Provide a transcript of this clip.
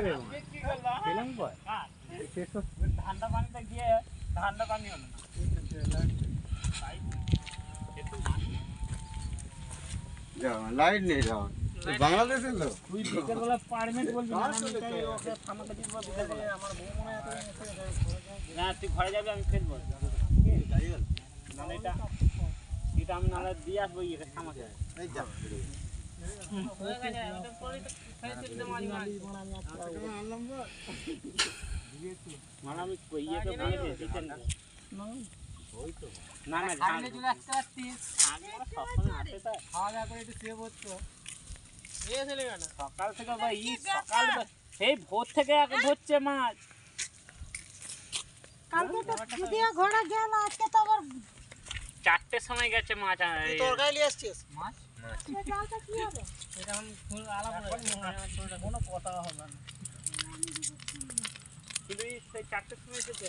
রে খেলাম কয় ঠান্ডা পানিতে গিয়ে ঠান্ডা পানি হলো না লাইট নেই যাও বাংলাদেশে তো তুই বিকেল বেলা পারমিট বলবি না আমি তাই ওকে থামাতে দিব বিকেল বেলা আমার বউ মনে আছে না তুই ঘরে যাবি আমি ফেলবো কি গাড়ি গেল মানে এটা আমি নালে দিয়ে আসবো একে থামাতে এই যা হয়ে গেছে ওটা পরে তো ফেলে দিতে মারি আনলাম না মানে আমি ইয়েকে বলে দিয়েছি না ওই তো না না সামনে চলে আসতে আসছিস আগে ওরা সবসময় আসে তো খাওয়া দাওয়া করে একটু শুয়ে পড়তো সকাল থেকে ভাই সকাল সেই ভোর থেকে ধরছে মাছ কালকে তো যদিও ঘোড়া গেল আজকে তো আবার 4টের সময় গেছে মাছ তরকারি নিয়ে আসছিস মাছ জালটা কি হবে এটা আমি ফুল আলাদা কোনো কথা হবে না কিন্তু সেই 4টের সময় এসেছে